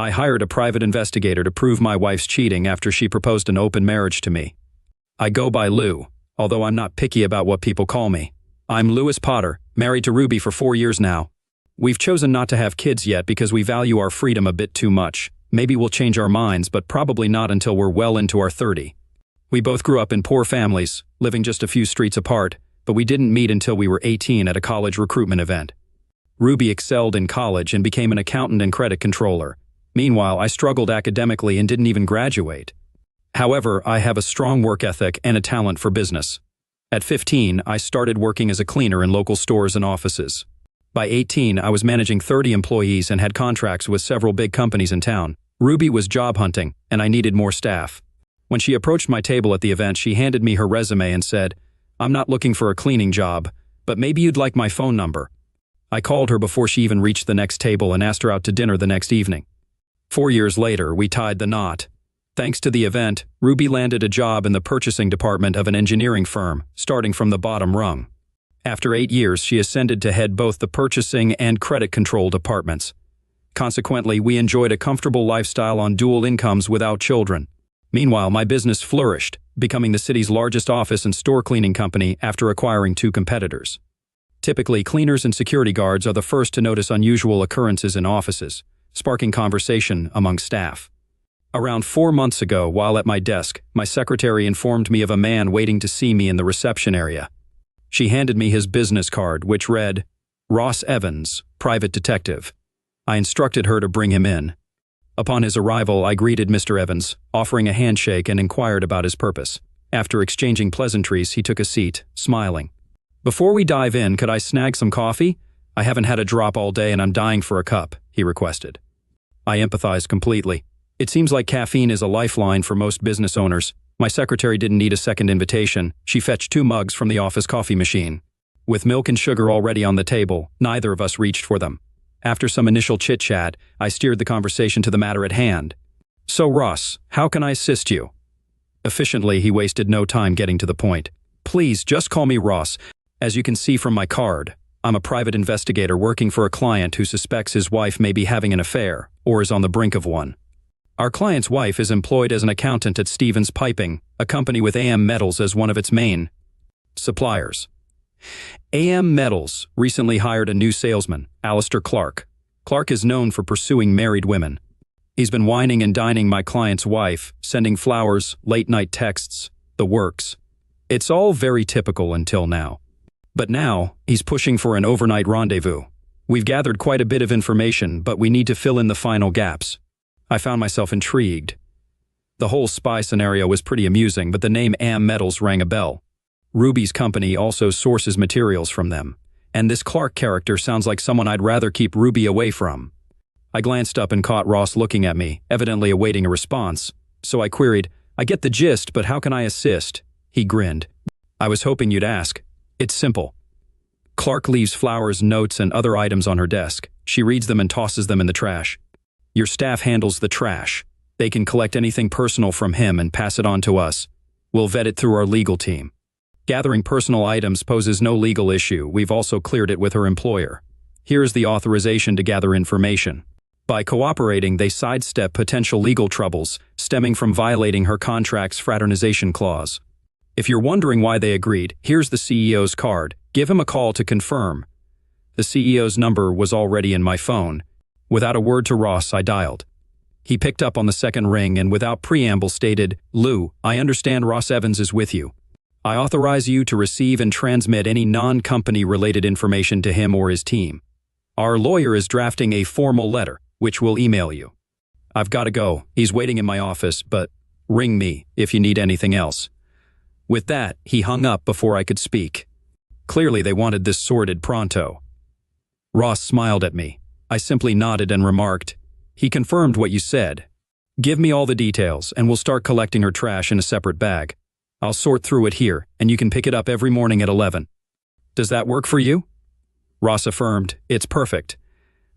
I hired a private investigator to prove my wife's cheating after she proposed an open marriage to me. I go by Lou, although I'm not picky about what people call me. I'm Louis Potter, married to Ruby for 4 years now. We've chosen not to have kids yet because we value our freedom a bit too much. Maybe we'll change our minds, but probably not until we're well into our 30s. We both grew up in poor families, living just a few streets apart, but we didn't meet until we were 18 at a college recruitment event. Ruby excelled in college and became an accountant and credit controller. Meanwhile, I struggled academically and didn't even graduate. However, I have a strong work ethic and a talent for business. At 15, I started working as a cleaner in local stores and offices. By 18, I was managing 30 employees and had contracts with several big companies in town. Ruby was job hunting, and I needed more staff. When she approached my table at the event, she handed me her resume and said, "I'm not looking for a cleaning job, but maybe you'd like my phone number." I called her before she even reached the next table and asked her out to dinner the next evening. 4 years later, we tied the knot. Thanks to the event, Ruby landed a job in the purchasing department of an engineering firm, starting from the bottom rung. After 8 years, she ascended to head both the purchasing and credit control departments. Consequently, we enjoyed a comfortable lifestyle on dual incomes without children. Meanwhile, my business flourished, becoming the city's largest office and store cleaning company after acquiring 2 competitors. Typically, cleaners and security guards are the first to notice unusual occurrences in offices, sparking conversation among staff. Around 4 months ago, while at my desk, my secretary informed me of a man waiting to see me in the reception area. She handed me his business card, which read, "Ross Evans, Private Detective." I instructed her to bring him in. Upon his arrival, I greeted Mr. Evans, offering a handshake and inquired about his purpose. After exchanging pleasantries, he took a seat, smiling. "Before we dive in, could I snag some coffee? I haven't had a drop all day and I'm dying for a cup," he requested. I empathized completely. It seems like caffeine is a lifeline for most business owners. My secretary didn't need a second invitation. She fetched 2 mugs from the office coffee machine. With milk and sugar already on the table, neither of us reached for them. After some initial chit-chat, I steered the conversation to the matter at hand. "So Ross, how can I assist you?" Efficiently, he wasted no time getting to the point. "Please, just call me Ross. As you can see from my card, I'm a private investigator working for a client who suspects his wife may be having an affair, or is on the brink of one. Our client's wife is employed as an accountant at Stevens Piping, a company with AM Metals as one of its main suppliers. AM Metals recently hired a new salesman, Alistair Clark. Clark is known for pursuing married women. He's been wining and dining my client's wife, sending flowers, late-night texts, the works. It's all very typical until now. But now, he's pushing for an overnight rendezvous. We've gathered quite a bit of information, but we need to fill in the final gaps. I found myself intrigued. The whole spy scenario was pretty amusing, but the name AM Metals rang a bell. Ruby's company also sources materials from them, and this Clark character sounds like someone I'd rather keep Ruby away from. I glanced up and caught Ross looking at me, evidently awaiting a response. So I queried, "I get the gist, but how can I assist?" He grinned. "I was hoping you'd ask. It's simple." Clark leaves flowers, notes, and other items on her desk. She reads them and tosses them in the trash. Your staff handles the trash. They can collect anything personal from him and pass it on to us. We'll vet it through our legal team. Gathering personal items poses no legal issue. We've also cleared it with her employer. Here is the authorization to gather information. By cooperating, they sidestep potential legal troubles stemming from violating her contract's fraternization clause. If you're wondering why they agreed, here's the CEO's card. Give him a call to confirm. The CEO's number was already in my phone. Without a word to Ross, I dialed. He picked up on the second ring and without preamble stated, "Lou, I understand Ross Evans is with you. I authorize you to receive and transmit any non-company related information to him or his team. Our lawyer is drafting a formal letter, which we'll email you. I've got to go. He's waiting in my office, but ring me if you need anything else." With that, he hung up before I could speak. Clearly, they wanted this sorted pronto. Ross smiled at me. I simply nodded and remarked, "He confirmed what you said. Give me all the details, and we'll start collecting her trash in a separate bag. I'll sort through it here, and you can pick it up every morning at 11. Does that work for you?" Ross affirmed, "It's perfect."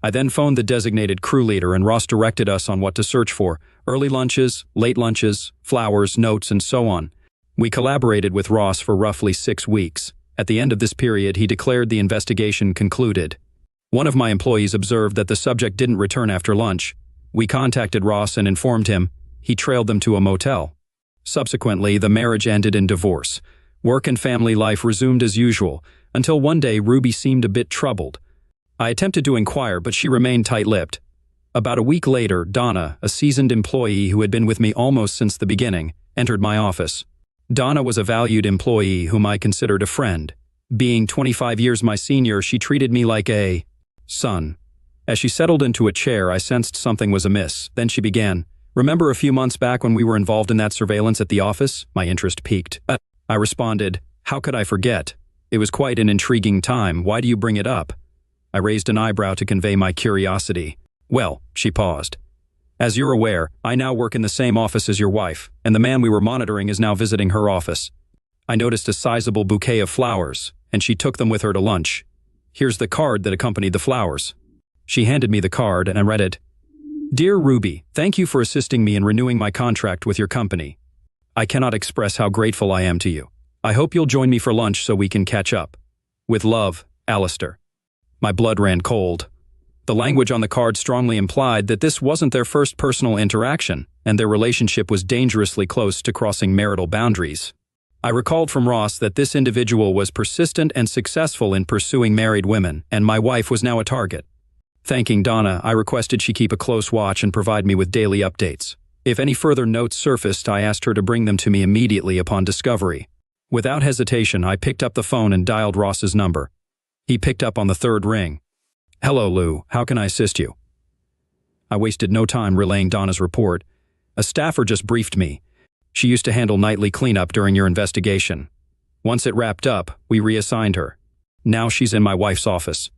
I then phoned the designated crew leader, and Ross directed us on what to search for: early lunches, late lunches, flowers, notes, and so on. We collaborated with Ross for roughly 6 weeks. At the end of this period, he declared the investigation concluded. One of my employees observed that the subject didn't return after lunch. We contacted Ross and informed him. He trailed them to a motel. Subsequently, the marriage ended in divorce. Work and family life resumed as usual, until one day Ruby seemed a bit troubled. I attempted to inquire, but she remained tight-lipped. About a week later, Donna, a seasoned employee who had been with me almost since the beginning, entered my office. Donna was a valued employee whom I considered a friend. Being 25 years my senior, she treated me like a son. As she settled into a chair, I sensed something was amiss. Then she began, "Remember a few months back when we were involved in that surveillance at the office?" My interest piqued. I responded, "How could I forget? It was quite an intriguing time. Why do you bring it up?" I raised an eyebrow to convey my curiosity. "Well," she paused. "As you're aware, I now work in the same office as your wife, and the man we were monitoring is now visiting her office. I noticed a sizable bouquet of flowers, and she took them with her to lunch. Here's the card that accompanied the flowers." She handed me the card, and I read it. "Dear Ruby, thank you for assisting me in renewing my contract with your company. I cannot express how grateful I am to you. I hope you'll join me for lunch so we can catch up. With love, Alistair." My blood ran cold. The language on the card strongly implied that this wasn't their first personal interaction, and their relationship was dangerously close to crossing marital boundaries. I recalled from Ross that this individual was persistent and successful in pursuing married women, and my wife was now a target. Thanking Donna, I requested she keep a close watch and provide me with daily updates. If any further notes surfaced, I asked her to bring them to me immediately upon discovery. Without hesitation, I picked up the phone and dialed Ross's number. He picked up on the third ring. "Hello, Lou. How can I assist you?" I wasted no time relaying Donna's report. "A staffer just briefed me. She used to handle nightly cleanup during your investigation. Once it wrapped up, we reassigned her. Now she's in my wife's office.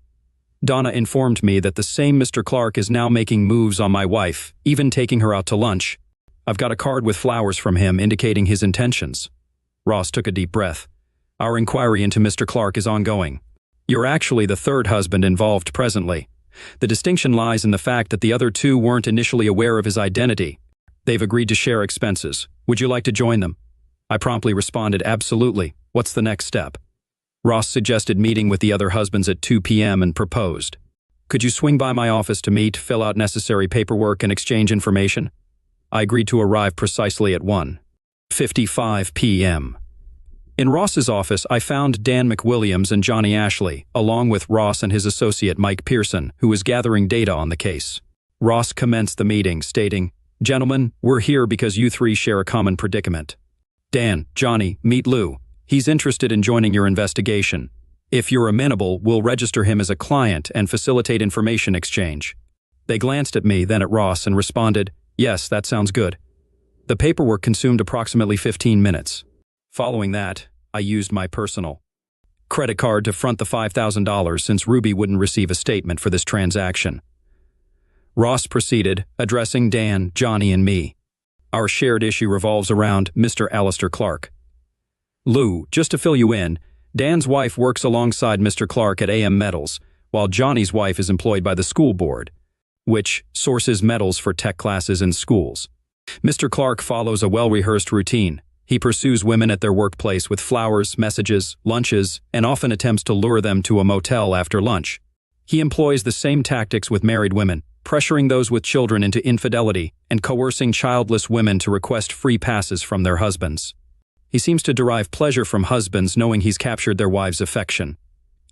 Donna informed me that the same Mr. Clark is now making moves on my wife, even taking her out to lunch. I've got a card with flowers from him indicating his intentions." Ross took a deep breath. "Our inquiry into Mr. Clark is ongoing. You're actually the third husband involved presently. The distinction lies in the fact that the other two weren't initially aware of his identity. They've agreed to share expenses. Would you like to join them?" I promptly responded, "Absolutely. What's the next step?" Ross suggested meeting with the other husbands at 2 p.m. and proposed, "Could you swing by my office to meet, fill out necessary paperwork, and exchange information?" I agreed to arrive precisely at 1:55 p.m. In Ross's office, I found Dan McWilliams and Johnny Ashley, along with Ross and his associate Mike Pearson, who was gathering data on the case. Ross commenced the meeting, stating, "Gentlemen, we're here because you three share a common predicament. Dan, Johnny, meet Lou. He's interested in joining your investigation. If you're amenable, we'll register him as a client and facilitate information exchange." They glanced at me, then at Ross, and responded, "Yes, that sounds good." The paperwork consumed approximately 15 minutes. Following that, I used my personal credit card to front the $5,000 since Ruby wouldn't receive a statement for this transaction. Ross proceeded, addressing Dan, Johnny, and me. "Our shared issue revolves around Mr. Alistair Clark. Lou, just to fill you in, Dan's wife works alongside Mr. Clark at AM Metals, while Johnny's wife is employed by the school board, which sources metals for tech classes in schools. Mr. Clark follows a well-rehearsed routine. He pursues women at their workplace with flowers, messages, lunches, and often attempts to lure them to a motel after lunch. He employs the same tactics with married women, pressuring those with children into infidelity and coercing childless women to request free passes from their husbands. He seems to derive pleasure from husbands knowing he's captured their wives' affection.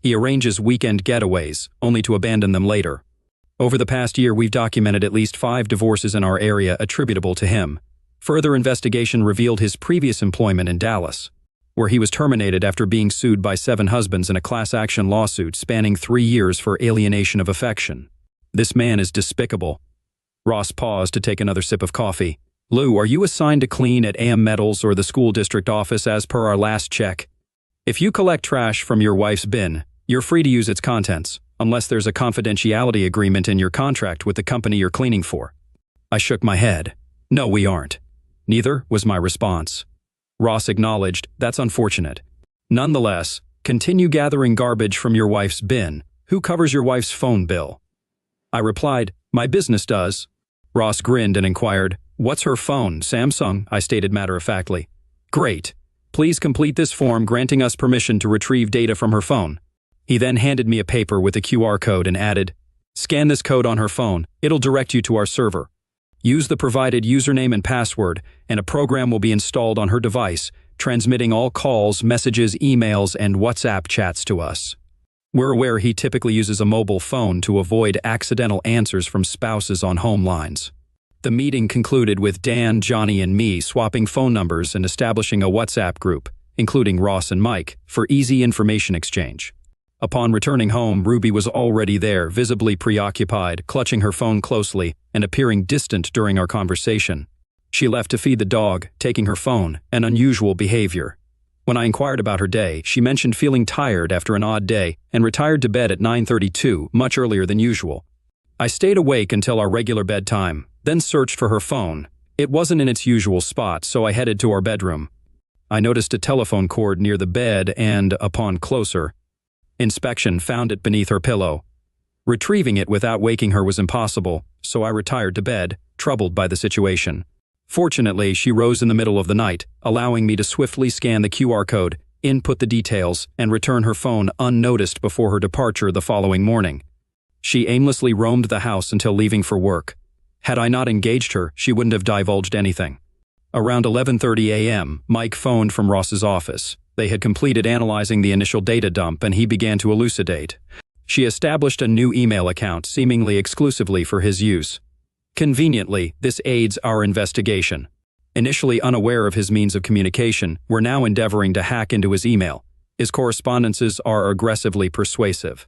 He arranges weekend getaways, only to abandon them later. Over the past year, we've documented at least 5 divorces in our area attributable to him. Further investigation revealed his previous employment in Dallas, where he was terminated after being sued by 7 husbands in a class-action lawsuit spanning 3 years for alienation of affection. This man is despicable." Ross paused to take another sip of coffee. "Lou, are you assigned to clean at AM Metals or the school district office as per our last check? If you collect trash from your wife's bin, you're free to use its contents, unless there's a confidentiality agreement in your contract with the company you're cleaning for." I shook my head. "No, we aren't." "Neither," was my response. Ross acknowledged, "That's unfortunate. Nonetheless, continue gathering garbage from your wife's bin. Who covers your wife's phone bill?" I replied, "My business does." Ross grinned and inquired, "What's her phone, Samsung?" I stated matter-of-factly. "Great. Please complete this form granting us permission to retrieve data from her phone." He then handed me a paper with a QR code and added, "Scan this code on her phone. It'll direct you to our server. Use the provided username and password, and a program will be installed on her device, transmitting all calls, messages, emails, and WhatsApp chats to us. We're aware he typically uses a mobile phone to avoid accidental answers from spouses on home lines. The meeting concluded with Dan, Johnny, and me swapping phone numbers and establishing a WhatsApp group, including Ross and Mike, for easy information exchange. Upon returning home, Ruby was already there, visibly preoccupied, clutching her phone closely and appearing distant during our conversation. She left to feed the dog, taking her phone, an unusual behavior. When I inquired about her day, she mentioned feeling tired after an odd day and retired to bed at 9:32, much earlier than usual. I stayed awake until our regular bedtime, then searched for her phone. It wasn't in its usual spot, so I headed to our bedroom. I noticed a telephone cord near the bed and, upon closer inspection, found it beneath her pillow. Retrieving it without waking her was impossible, so I retired to bed, troubled by the situation. Fortunately, she rose in the middle of the night, allowing me to swiftly scan the QR code, input the details, and return her phone unnoticed before her departure the following morning. She aimlessly roamed the house until leaving for work. Had I not engaged her, she wouldn't have divulged anything. Around 11:30 a.m., Mike phoned from Ross's office. They had completed analyzing the initial data dump and he began to elucidate. She established a new email account seemingly exclusively for his use. Conveniently, this aids our investigation. Initially unaware of his means of communication, we're now endeavoring to hack into his email. His correspondences are aggressively persuasive.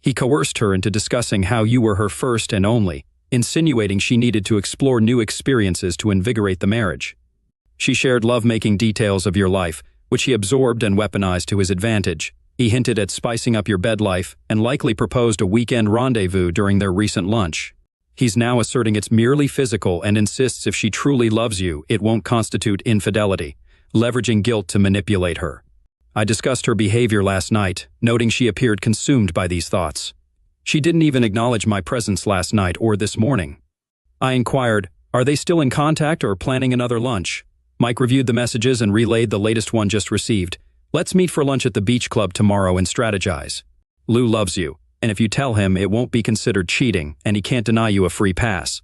He coerced her into discussing how you were her first and only, insinuating she needed to explore new experiences to invigorate the marriage. She shared love-making details of your life, which he absorbed and weaponized to his advantage. He hinted at spicing up your bed life and likely proposed a weekend rendezvous during their recent lunch. He's now asserting it's merely physical and insists if she truly loves you, it won't constitute infidelity, leveraging guilt to manipulate her. I discussed her behavior last night, noting she appeared consumed by these thoughts. She didn't even acknowledge my presence last night or this morning. I inquired, are they still in contact or planning another lunch? Mike reviewed the messages and relayed the latest one just received. Let's meet for lunch at the beach club tomorrow and strategize. Lou loves you, and if you tell him, it won't be considered cheating, and he can't deny you a free pass.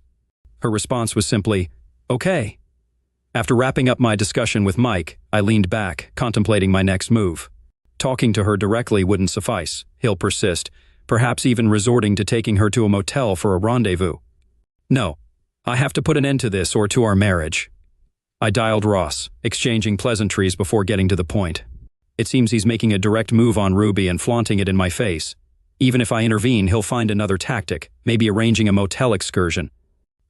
Her response was simply, okay. After wrapping up my discussion with Mike, I leaned back, contemplating my next move. Talking to her directly wouldn't suffice. He'll persist, perhaps even resorting to taking her to a motel for a rendezvous. No, I have to put an end to this or to our marriage. I dialed Ross, exchanging pleasantries before getting to the point. It seems he's making a direct move on Ruby and flaunting it in my face. Even if I intervene, he'll find another tactic, maybe arranging a motel excursion.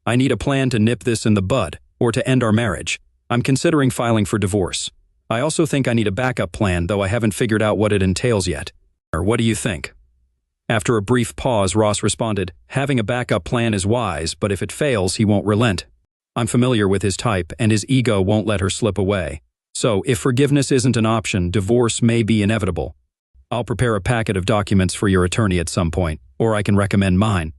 I need a plan to nip this in the bud, or to end our marriage. I'm considering filing for divorce. I also think I need a backup plan, though I haven't figured out what it entails yet. Or what do you think? After a brief pause, Ross responded, having a backup plan is wise, but if it fails, he won't relent. I'm familiar with his type, and his ego won't let her slip away. So, if forgiveness isn't an option, divorce may be inevitable. I'll prepare a packet of documents for your attorney at some point, or I can recommend mine.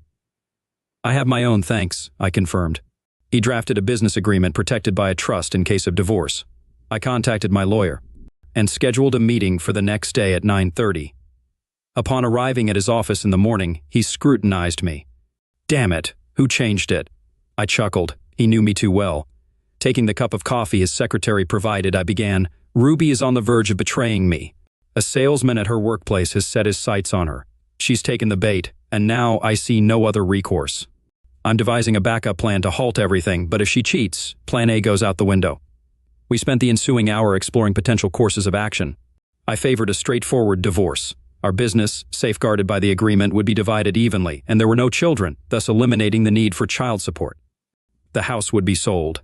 I have my own, thanks, I confirmed. He drafted a business agreement protected by a trust in case of divorce. I contacted my lawyer and scheduled a meeting for the next day at 9:30. Upon arriving at his office in the morning, he scrutinized me. Damn it, who changed it? I chuckled. He knew me too well. Taking the cup of coffee his secretary provided, I began, Ruby is on the verge of betraying me. A salesman at her workplace has set his sights on her. She's taken the bait, and now I see no other recourse. I'm devising a backup plan to halt everything, but if she cheats, plan A goes out the window. We spent the ensuing hour exploring potential courses of action. I favored a straightforward divorce. Our business, safeguarded by the agreement, would be divided evenly, and there were no children, thus eliminating the need for child support. The house would be sold.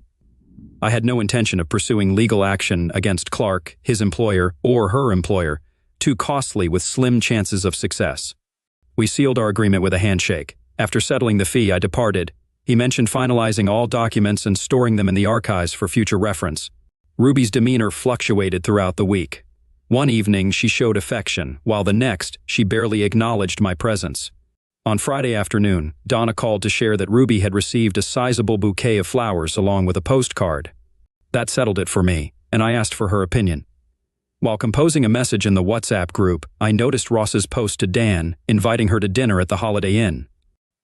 I had no intention of pursuing legal action against Clark, his employer, or her employer, too costly with slim chances of success. We sealed our agreement with a handshake. After settling the fee, I departed. He mentioned finalizing all documents and storing them in the archives for future reference. Ruby's demeanor fluctuated throughout the week. One evening, she showed affection, while the next, she barely acknowledged my presence. On Friday afternoon, Donna called to share that Ruby had received a sizable bouquet of flowers along with a postcard. That settled it for me, and I asked for her opinion. While composing a message in the WhatsApp group, I noticed Ross's post to Dan, inviting her to dinner at the Holiday Inn.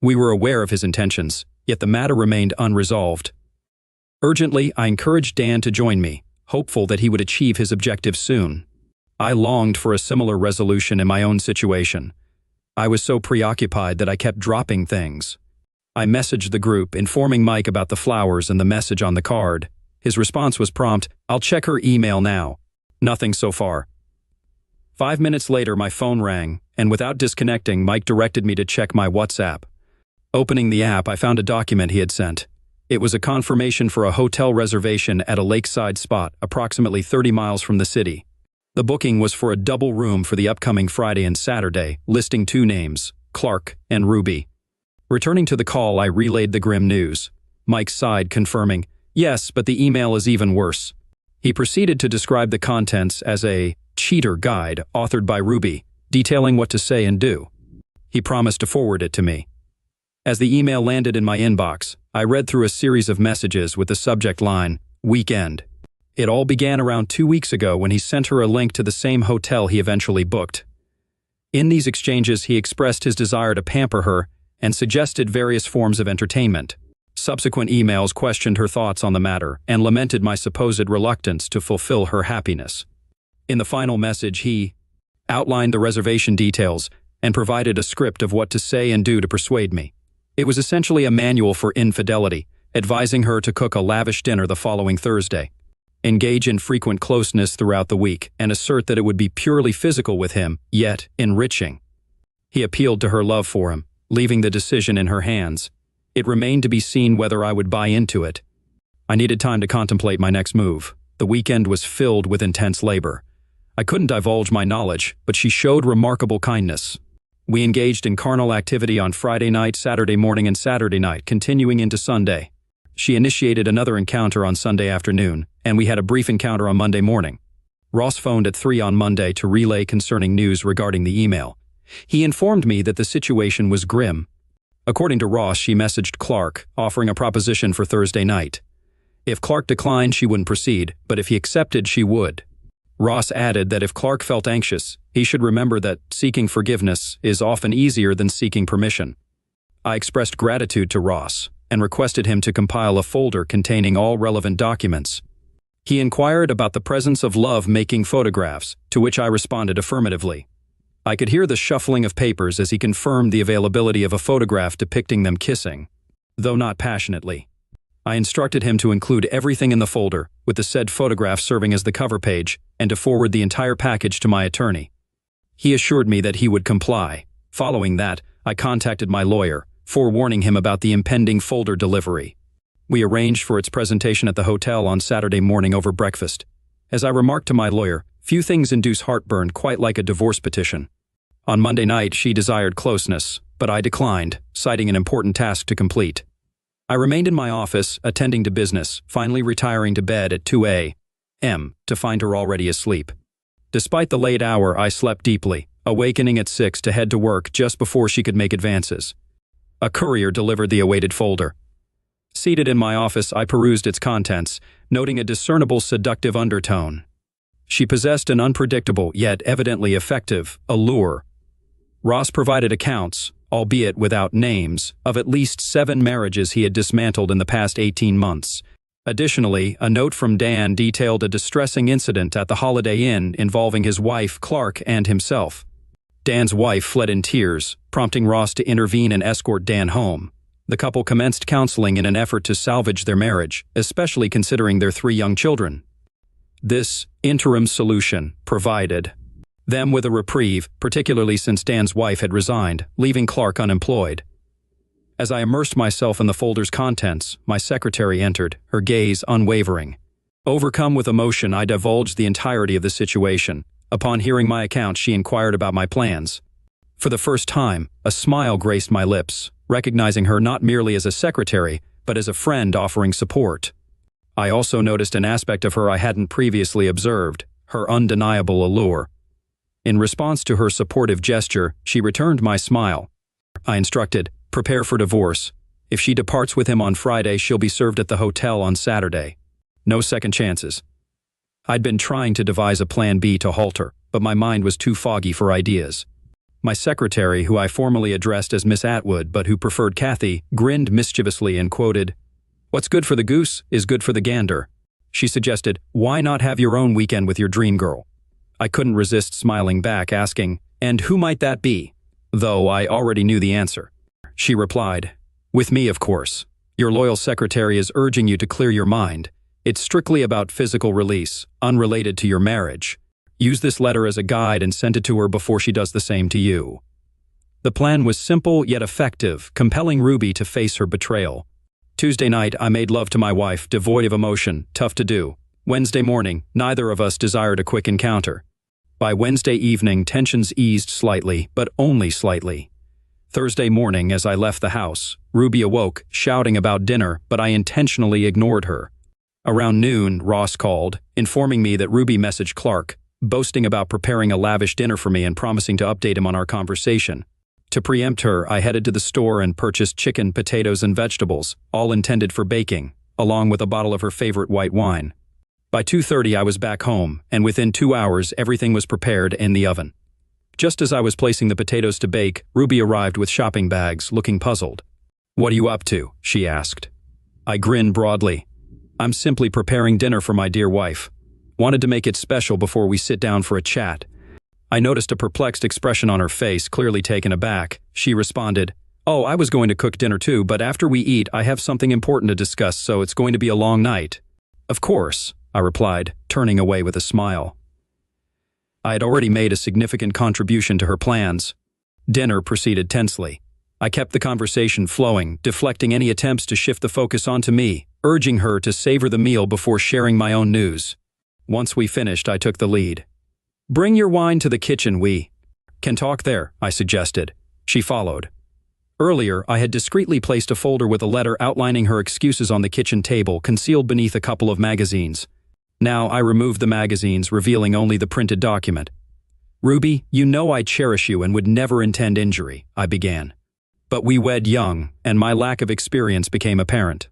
We were aware of his intentions, yet the matter remained unresolved. Urgently, I encouraged Dan to join me, hopeful that he would achieve his objective soon. I longed for a similar resolution in my own situation. I was so preoccupied that I kept dropping things. I messaged the group, informing Mike about the flowers and the message on the card. His response was prompt, "I'll check her email now." Nothing so far. 5 minutes later, my phone rang, and without disconnecting, Mike directed me to check my WhatsApp. Opening the app, I found a document he had sent. It was a confirmation for a hotel reservation at a lakeside spot approximately 30 miles from the city. The booking was for a double room for the upcoming Friday and Saturday, listing 2 names, Clark and Ruby. Returning to the call, I relayed the grim news. Mike sighed, confirming, "Yes, but the email is even worse." He proceeded to describe the contents as a cheater guide authored by Ruby, detailing what to say and do. He promised to forward it to me. As the email landed in my inbox, I read through a series of messages with the subject line, "Weekend." It all began around 2 weeks ago when he sent her a link to the same hotel he eventually booked. In these exchanges, he expressed his desire to pamper her and suggested various forms of entertainment. Subsequent emails questioned her thoughts on the matter and lamented my supposed reluctance to fulfill her happiness. In the final message, he outlined the reservation details and provided a script of what to say and do to persuade me. It was essentially a manual for infidelity, advising her to cook a lavish dinner the following Thursday, engage in frequent closeness throughout the week, and assert that it would be purely physical with him, yet enriching. He appealed to her love for him, leaving the decision in her hands. It remained to be seen whether I would buy into it. I needed time to contemplate my next move. The weekend was filled with intense labor. I couldn't divulge my knowledge, but she showed remarkable kindness. We engaged in carnal activity on Friday night, Saturday morning, and Saturday night, continuing into Sunday. She initiated another encounter on Sunday afternoon, and we had a brief encounter on Monday morning. Ross phoned at 3 on Monday to relay concerning news regarding the email. He informed me that the situation was grim. According to Ross, she messaged Clark, offering a proposition for Thursday night. If Clark declined, she wouldn't proceed, but if he accepted, she would. Ross added that if Clark felt anxious, he should remember that seeking forgiveness is often easier than seeking permission. I expressed gratitude to Ross and requested him to compile a folder containing all relevant documents. He inquired about the presence of love-making photographs, to which I responded affirmatively. I could hear the shuffling of papers as he confirmed the availability of a photograph depicting them kissing, though not passionately. I instructed him to include everything in the folder, with the said photograph serving as the cover page, and to forward the entire package to my attorney. He assured me that he would comply. Following that, I contacted my lawyer, forewarning him about the impending folder delivery. We arranged for its presentation at the hotel on Saturday morning over breakfast. As I remarked to my lawyer, few things induce heartburn quite like a divorce petition. On Monday night, she desired closeness, but I declined, citing an important task to complete. I remained in my office, attending to business, finally retiring to bed at 2 a.m. to find her already asleep. Despite the late hour, I slept deeply, awakening at 6 to head to work just before she could make advances. A courier delivered the awaited folder. Seated in my office, I perused its contents, noting a discernible seductive undertone. She possessed an unpredictable, yet evidently effective, allure. Ross provided accounts, albeit without names, of at least 7 marriages he had dismantled in the past 18 months. Additionally, a note from Dan detailed a distressing incident at the Holiday Inn involving his wife, Clark, and himself. Dan's wife fled in tears, prompting Ross to intervene and escort Dan home. The couple commenced counseling in an effort to salvage their marriage, especially considering their 3 young children. This interim solution provided them with a reprieve, particularly since Dan's wife had resigned, leaving Clark unemployed. As I immersed myself in the folder's contents, my secretary entered, her gaze unwavering. Overcome with emotion, I divulged the entirety of the situation. Upon hearing my account, she inquired about my plans. For the first time, a smile graced my lips, recognizing her not merely as a secretary, but as a friend offering support. I also noticed an aspect of her I hadn't previously observed, her undeniable allure. In response to her supportive gesture, she returned my smile. I instructed, prepare for divorce. If she departs with him on Friday, she'll be served at the hotel on Saturday. No second chances. I'd been trying to devise a plan B to halt her, but my mind was too foggy for ideas. My secretary, who I formally addressed as Miss Atwood but who preferred Kathy, grinned mischievously and quoted, "What's good for the goose is good for the gander." She suggested, "Why not have your own weekend with your dream girl?" I couldn't resist smiling back, asking, "And who might that be?" Though I already knew the answer. She replied, "With me, of course. Your loyal secretary is urging you to clear your mind. It's strictly about physical release, unrelated to your marriage. Use this letter as a guide and send it to her before she does the same to you." The plan was simple yet effective, compelling Ruby to face her betrayal. Tuesday night, I made love to my wife, devoid of emotion, tough to do. Wednesday morning, neither of us desired a quick encounter. By Wednesday evening, tensions eased slightly, but only slightly. Thursday morning, as I left the house, Ruby awoke, shouting about dinner, but I intentionally ignored her. Around noon, Ross called, informing me that Ruby messaged Clark, boasting about preparing a lavish dinner for me and promising to update him on our conversation. To preempt her, I headed to the store and purchased chicken, potatoes, and vegetables, all intended for baking, along with a bottle of her favorite white wine. By 2:30 I was back home, and within 2 hours everything was prepared in the oven. Just as I was placing the potatoes to bake, Ruby arrived with shopping bags, looking puzzled. "What are you up to?" she asked. I grinned broadly. "I'm simply preparing dinner for my dear wife. Wanted to make it special before we sit down for a chat." I noticed a perplexed expression on her face, clearly taken aback. She responded, "Oh, I was going to cook dinner too, but after we eat, I have something important to discuss, so it's going to be a long night." "Of course," I replied, turning away with a smile. I had already made a significant contribution to her plans. Dinner proceeded tensely. I kept the conversation flowing, deflecting any attempts to shift the focus onto me, urging her to savor the meal before sharing my own news. Once we finished, I took the lead. "Bring your wine to the kitchen, we can talk there," I suggested. She followed. Earlier, I had discreetly placed a folder with a letter outlining her excuses on the kitchen table, concealed beneath a couple of magazines. Now I removed the magazines, revealing only the printed document. "Ruby, you know I cherish you and would never intend injury," I began. "But we wed young, and my lack of experience became apparent.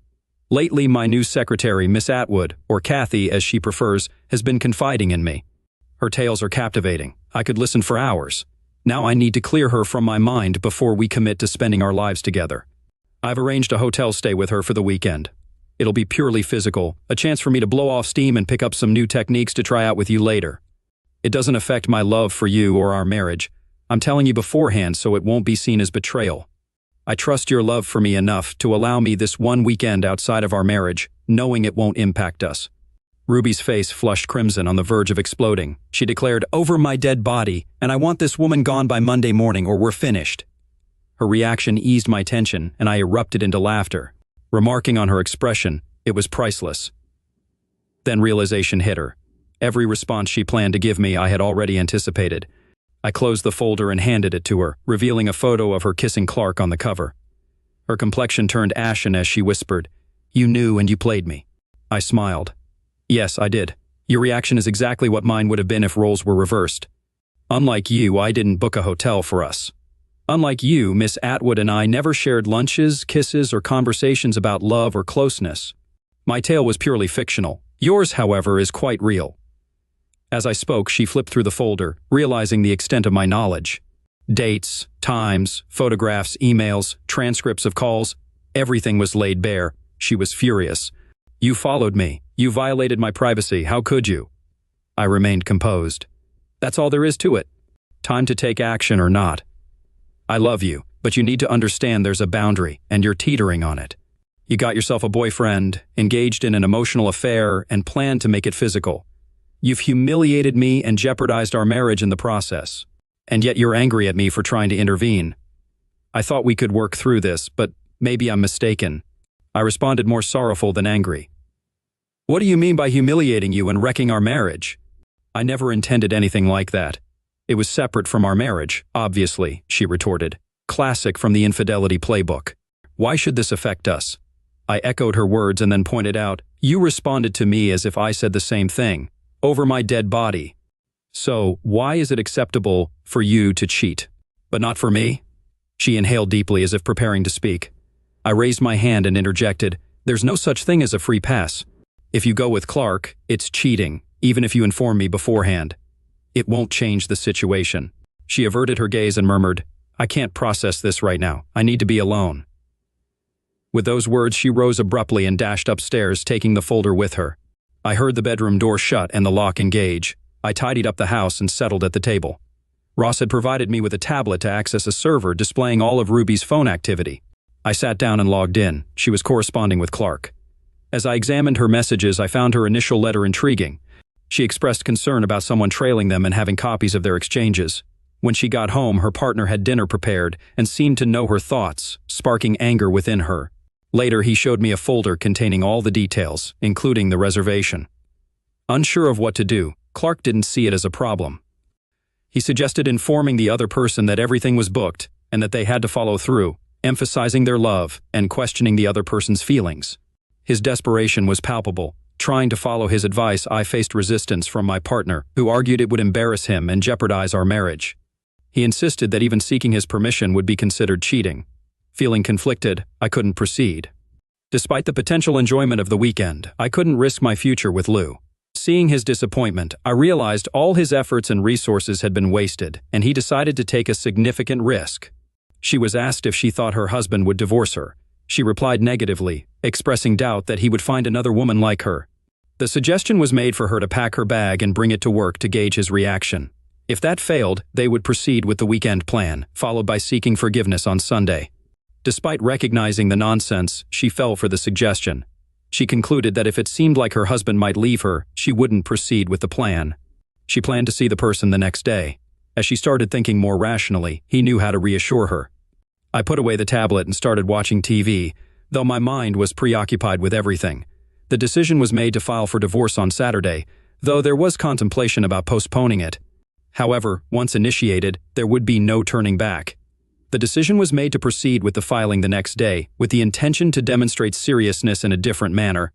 Lately, my new secretary, Miss Atwood, or Kathy as she prefers, has been confiding in me. Her tales are captivating. I could listen for hours. Now I need to clear her from my mind before we commit to spending our lives together. I've arranged a hotel stay with her for the weekend. It'll be purely physical, a chance for me to blow off steam and pick up some new techniques to try out with you later. It doesn't affect my love for you or our marriage. I'm telling you beforehand so it won't be seen as betrayal. I trust your love for me enough to allow me this one weekend outside of our marriage, knowing it won't impact us." Ruby's face flushed crimson on the verge of exploding. She declared, "Over my dead body, and I want this woman gone by Monday morning or we're finished." Her reaction eased my tension, and I erupted into laughter. Remarking on her expression, it was priceless. Then realization hit her. Every response she planned to give me I had already anticipated. I closed the folder and handed it to her, revealing a photo of her kissing Clark on the cover. Her complexion turned ashen as she whispered, "You knew and you played me." I smiled. "Yes, I did. Your reaction is exactly what mine would have been if roles were reversed. Unlike you, I didn't book a hotel for us. Unlike you, Miss Atwood and I never shared lunches, kisses, or conversations about love or closeness. My tale was purely fictional. Yours, however, is quite real." As I spoke, she flipped through the folder, realizing the extent of my knowledge. Dates, times, photographs, emails, transcripts of calls, everything was laid bare. She was furious. "You followed me. You violated my privacy. How could you?" I remained composed. "That's all there is to it. Time to take action or not. I love you, but you need to understand there's a boundary, and you're teetering on it. You got yourself a boyfriend, engaged in an emotional affair, and planned to make it physical. You've humiliated me and jeopardized our marriage in the process. And yet you're angry at me for trying to intervene. I thought we could work through this, but maybe I'm mistaken." I responded more sorrowful than angry. "What do you mean by humiliating you and wrecking our marriage?" "I never intended anything like that. It was separate from our marriage, obviously," she retorted. "Classic from the infidelity playbook. Why should this affect us?" I echoed her words and then pointed out, "You responded to me as if I said the same thing. Over my dead body. So, why is it acceptable for you to cheat, but not for me?" She inhaled deeply as if preparing to speak. I raised my hand and interjected, "There's no such thing as a free pass. If you go with Clark, it's cheating, even if you inform me beforehand. It won't change the situation." She averted her gaze and murmured, "I can't process this right now. I need to be alone." With those words, she rose abruptly and dashed upstairs, taking the folder with her. I heard the bedroom door shut and the lock engage. I tidied up the house and settled at the table. Ross had provided me with a tablet to access a server displaying all of Ruby's phone activity. I sat down and logged in. She was corresponding with Clark. As I examined her messages, I found her initial letter intriguing. She expressed concern about someone trailing them and having copies of their exchanges. When she got home, her partner had dinner prepared and seemed to know her thoughts, sparking anger within her. Later, he showed me a folder containing all the details, including the reservation. Unsure of what to do, Clark didn't see it as a problem. He suggested informing the other person that everything was booked and that they had to follow through, emphasizing their love and questioning the other person's feelings. His desperation was palpable. Trying to follow his advice, I faced resistance from my partner, who argued it would embarrass him and jeopardize our marriage. He insisted that even seeking his permission would be considered cheating. Feeling conflicted, I couldn't proceed. Despite the potential enjoyment of the weekend, I couldn't risk my future with Lou. Seeing his disappointment, I realized all his efforts and resources had been wasted, and he decided to take a significant risk. She was asked if she thought her husband would divorce her. She replied negatively, expressing doubt that he would find another woman like her. The suggestion was made for her to pack her bag and bring it to work to gauge his reaction. If that failed, they would proceed with the weekend plan, followed by seeking forgiveness on Sunday. Despite recognizing the nonsense, she fell for the suggestion. She concluded that if it seemed like her husband might leave her, she wouldn't proceed with the plan. She planned to see the person the next day. As she started thinking more rationally, he knew how to reassure her. I put away the tablet and started watching TV, though my mind was preoccupied with everything. The decision was made to file for divorce on Saturday, though there was contemplation about postponing it. However, once initiated, there would be no turning back. The decision was made to proceed with the filing the next day, with the intention to demonstrate seriousness in a different manner.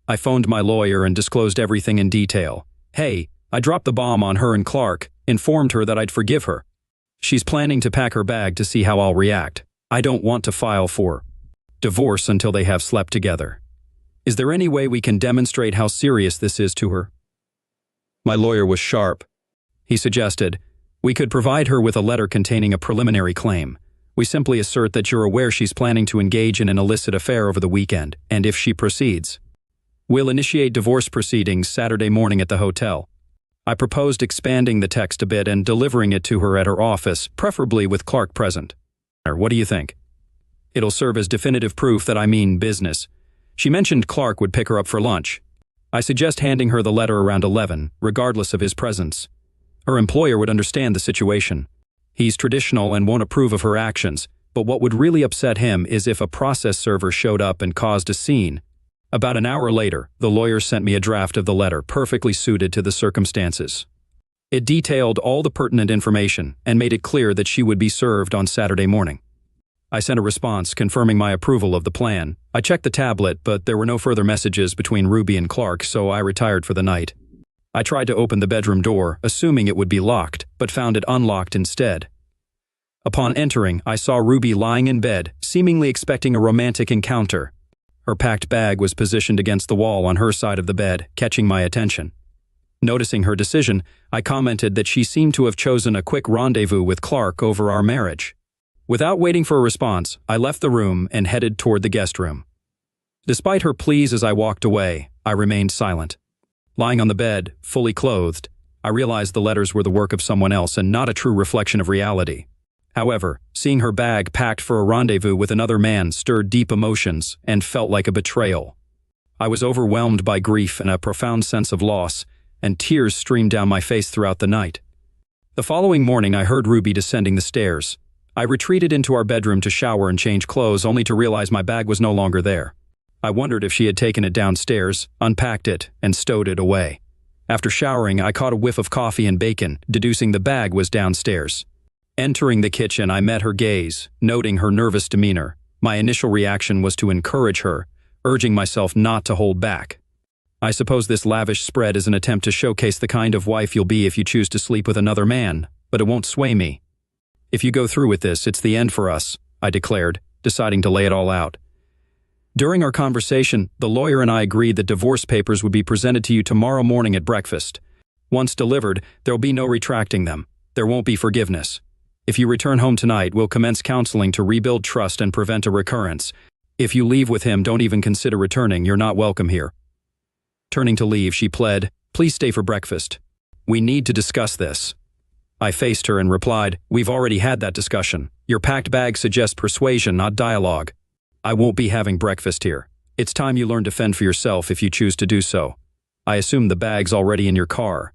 I phoned my lawyer and disclosed everything in detail. "Hey, I dropped the bomb on her and Clark, informed her that I'd forgive her. She's planning to pack her bag to see how I'll react. I don't want to file for divorce until they have slept together. Is there any way we can demonstrate how serious this is to her?" My lawyer was sharp. He suggested, "We could provide her with a letter containing a preliminary claim. We simply assert that you're aware she's planning to engage in an illicit affair over the weekend, and if she proceeds, we'll initiate divorce proceedings Saturday morning at the hotel." I proposed expanding the text a bit and delivering it to her at her office, preferably with Clark present. "What do you think?" "It'll serve as definitive proof that I mean business." She mentioned Clark would pick her up for lunch. I suggest handing her the letter around 11, regardless of his presence. Her employer would understand the situation. He's traditional and won't approve of her actions, but what would really upset him is if a process server showed up and caused a scene. About an hour later, the lawyer sent me a draft of the letter perfectly suited to the circumstances. It detailed all the pertinent information and made it clear that she would be served on Saturday morning. I sent a response confirming my approval of the plan. I checked the tablet, but there were no further messages between Ruby and Clark, so I retired for the night. I tried to open the bedroom door, assuming it would be locked, but found it unlocked instead. Upon entering, I saw Ruby lying in bed, seemingly expecting a romantic encounter. Her packed bag was positioned against the wall on her side of the bed, catching my attention. Noticing her decision, I commented that she seemed to have chosen a quick rendezvous with Clark over our marriage. Without waiting for a response, I left the room and headed toward the guest room. Despite her pleas as I walked away, I remained silent. Lying on the bed, fully clothed, I realized the letters were the work of someone else and not a true reflection of reality. However, seeing her bag packed for a rendezvous with another man stirred deep emotions and felt like a betrayal. I was overwhelmed by grief and a profound sense of loss, and tears streamed down my face throughout the night. The following morning, I heard Ruby descending the stairs. I retreated into our bedroom to shower and change clothes, only to realize my bag was no longer there. I wondered if she had taken it downstairs, unpacked it, and stowed it away. After showering, I caught a whiff of coffee and bacon, deducing the bag was downstairs. Entering the kitchen, I met her gaze, noting her nervous demeanor. My initial reaction was to encourage her, urging myself not to hold back. I suppose this lavish spread is an attempt to showcase the kind of wife you'll be if you choose to sleep with another man, but it won't sway me. "If you go through with this, it's the end for us," I declared, deciding to lay it all out. During our conversation, the lawyer and I agreed that divorce papers would be presented to you tomorrow morning at breakfast. Once delivered, there will be no retracting them. there won't be forgiveness. If you return home tonight, we'll commence counseling to rebuild trust and prevent a recurrence. If you leave with him, don't even consider returning. You're not welcome here." Turning to leave, she pled, "Please stay for breakfast. We need to discuss this." I faced her and replied, "We've already had that discussion. Your packed bag suggests persuasion, not dialogue. I won't be having breakfast here. It's time you learn to fend for yourself if you choose to do so. I assume the bag's already in your car."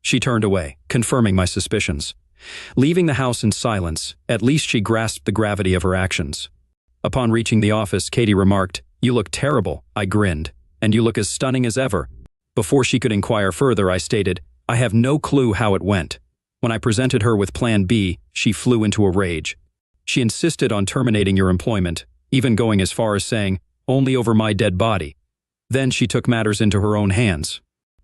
She turned away, confirming my suspicions. Leaving the house in silence, at least she grasped the gravity of her actions. Upon reaching the office, Katie remarked, "You look terrible." I grinned. "And you look as stunning as ever." Before she could inquire further, I stated, "I have no clue how it went." When I presented her with Plan B, she flew into a rage. She insisted on terminating your employment, even going as far as saying, "Only over my dead body." Then she took matters into her own hands.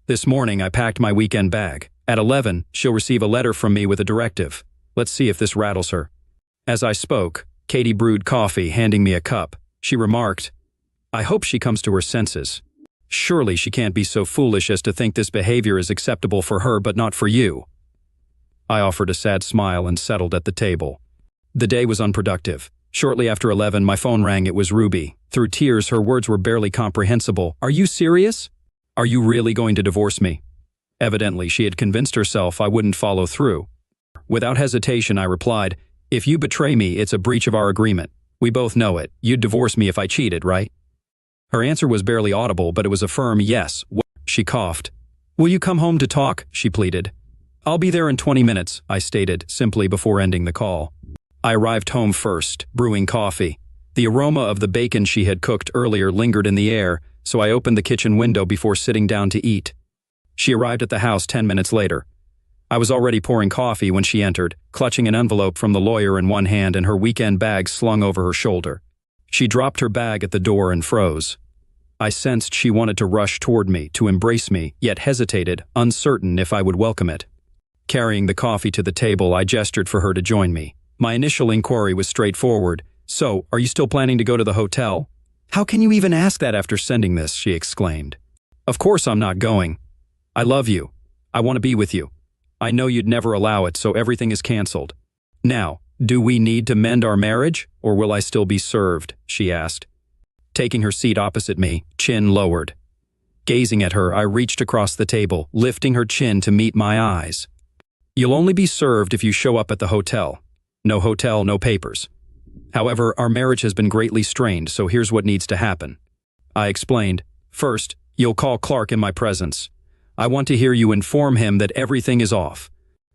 This morning, I packed my weekend bag. At 11, she'll receive a letter from me with a directive. Let's see if this rattles her. As I spoke, Katie brewed coffee, handing me a cup. She remarked, "I hope she comes to her senses. Surely she can't be so foolish as to think this behavior is acceptable for her but not for you." I offered a sad smile and settled at the table. The day was unproductive. Shortly after 11, my phone rang. It was Ruby. Through tears, her words were barely comprehensible. "Are you serious? Are you really going to divorce me?" Evidently, she had convinced herself I wouldn't follow through. Without hesitation, I replied, "If you betray me, it's a breach of our agreement. We both know it. You'd divorce me if I cheated, right?" Her answer was barely audible, but it was a firm yes. She coughed. "Will you come home to talk?" she pleaded. "I'll be there in 20 minutes, I stated, simply before ending the call. I arrived home first, brewing coffee. The aroma of the bacon she had cooked earlier lingered in the air, so I opened the kitchen window before sitting down to eat. She arrived at the house 10 minutes later. I was already pouring coffee when she entered, clutching an envelope from the lawyer in one hand and her weekend bag slung over her shoulder. She dropped her bag at the door and froze. I sensed she wanted to rush toward me, to embrace me, yet hesitated, uncertain if I would welcome it. Carrying the coffee to the table, I gestured for her to join me. My initial inquiry was straightforward. "So, are you still planning to go to the hotel?" "How can you even ask that after sending this?" she exclaimed. "Of course I'm not going. I love you. I want to be with you. I know you'd never allow it, so everything is canceled. Now, do we need to mend our marriage, or will I still be served?" she asked. Taking her seat opposite me, chin lowered. Gazing at her, I reached across the table, lifting her chin to meet my eyes. "You'll only be served if you show up at the hotel. No hotel, no papers. However, our marriage has been greatly strained, so here's what needs to happen." I explained. "First, you'll call Clark in my presence. I want to hear you inform him that everything is off.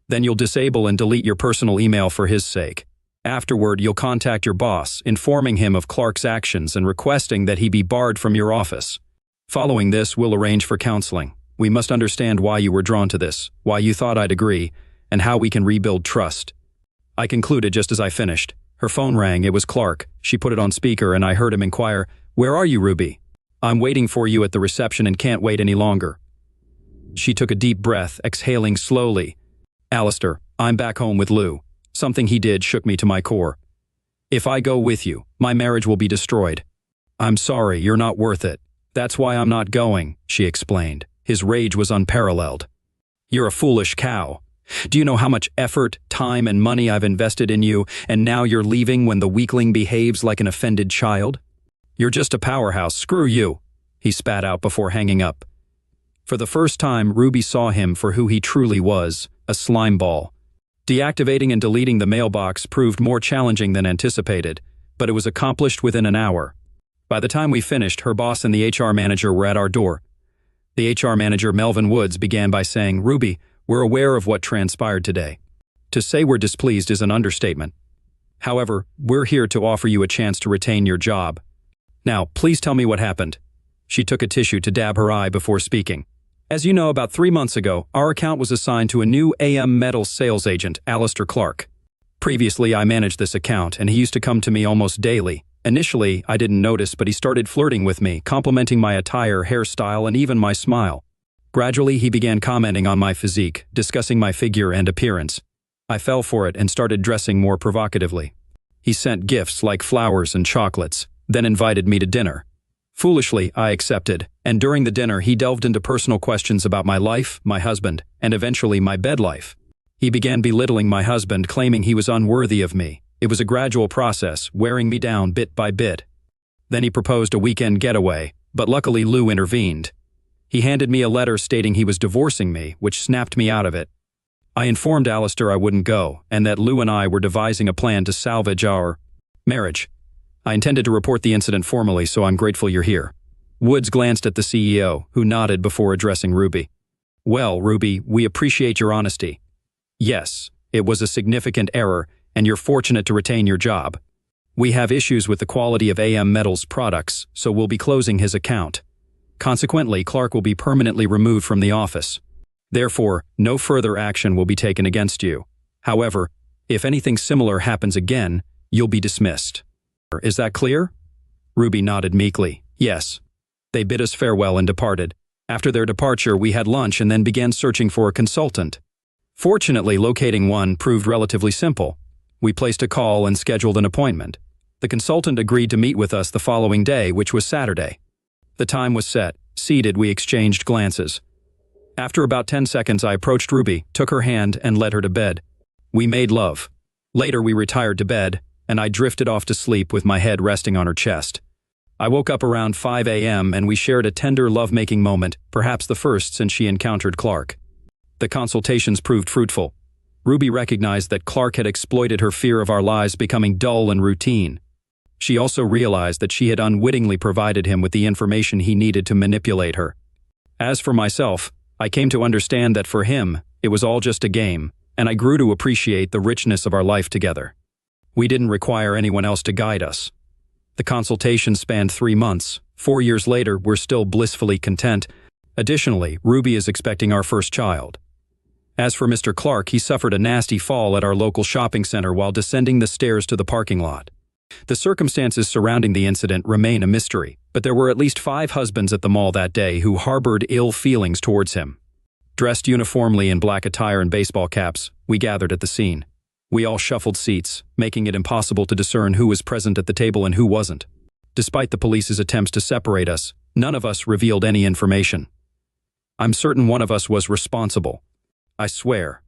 Then you'll disable and delete your personal email for his sake. Afterward, you'll contact your boss, informing him of Clark's actions and requesting that he be barred from your office. Following this, we'll arrange for counseling. We must understand why you were drawn to this, why you thought I'd agree, and how we can rebuild trust." I concluded just as I finished. Her phone rang. It was Clark. She put it on speaker and I heard him inquire, "Where are you, Ruby?" "I'm waiting for you at the reception and can't wait any longer." She took a deep breath, exhaling slowly. "Alistair, I'm back home with Lou. Something he did shook me to my core. If I go with you, my marriage will be destroyed." "I'm sorry, you're not worth it. That's why I'm not going," she explained. His rage was unparalleled. "You're a foolish cow. Do you know how much effort, time, and money I've invested in you, and now you're leaving when the weakling behaves like an offended child? You're just a powerhouse, screw you," he spat out before hanging up. For the first time, Ruby saw him for who he truly was, a slime ball. Deactivating and deleting the mailbox proved more challenging than anticipated, but it was accomplished within an hour. By the time we finished, her boss and the HR manager were at our door. The HR manager, Melvin Woods, began by saying, "Ruby, we're aware of what transpired today. To say we're displeased is an understatement. However, we're here to offer you a chance to retain your job. Now, please tell me what happened." She took a tissue to dab her eye before speaking. "As you know, about 3 months ago, our account was assigned to a new AM Metals sales agent, Alistair Clark. Previously, I managed this account, and he used to come to me almost daily. Initially, I didn't notice, but he started flirting with me, complimenting my attire, hairstyle, and even my smile. Gradually, he began commenting on my physique, discussing my figure and appearance. I fell for it and started dressing more provocatively. He sent gifts like flowers and chocolates, then invited me to dinner. Foolishly, I accepted, and during the dinner he delved into personal questions about my life, my husband, and eventually my bed life. He began belittling my husband, claiming he was unworthy of me. It was a gradual process, wearing me down bit by bit. Then he proposed a weekend getaway, but luckily Lou intervened. He handed me a letter stating he was divorcing me, which snapped me out of it. I informed Alistair I wouldn't go, and that Lou and I were devising a plan to salvage our marriage. I intended to report the incident formally, so I'm grateful you're here. Woods glanced at the CEO, who nodded before addressing Ruby. Well, Ruby, we appreciate your honesty. Yes, it was a significant error, and you're fortunate to retain your job. We have issues with the quality of AM Metals products, so we'll be closing his account. Consequently, Clark will be permanently removed from the office. Therefore, no further action will be taken against you. However, if anything similar happens again, you'll be dismissed. Is that clear? Ruby nodded meekly. Yes. They bid us farewell and departed. After their departure, we had lunch and then began searching for a consultant. Fortunately, locating one proved relatively simple. We placed a call and scheduled an appointment. The consultant agreed to meet with us the following day, which was Saturday. The time was set. Seated, we exchanged glances. After about 10 seconds, I approached Ruby, took her hand, and led her to bed. We made love. Later, we retired to bed, and I drifted off to sleep with my head resting on her chest. I woke up around 5 a.m. and we shared a tender lovemaking moment, perhaps the first since she encountered Clark. The consultations proved fruitful. Ruby recognized that Clark had exploited her fear of our lives becoming dull and routine. She also realized that she had unwittingly provided him with the information he needed to manipulate her. As for myself, I came to understand that for him, it was all just a game, and I grew to appreciate the richness of our life together. We didn't require anyone else to guide us. The consultation spanned 3 months. 4 years later, we're still blissfully content. Additionally, Ruby is expecting our first child. As for Mr. Clark, he suffered a nasty fall at our local shopping center while descending the stairs to the parking lot. The circumstances surrounding the incident remain a mystery, but there were at least 5 husbands at the mall that day who harbored ill feelings towards him. Dressed uniformly in black attire and baseball caps, we gathered at the scene. We all shuffled seats, making it impossible to discern who was present at the table and who wasn't. Despite the police's attempts to separate us, none of us revealed any information. I'm certain one of us was responsible. I swear,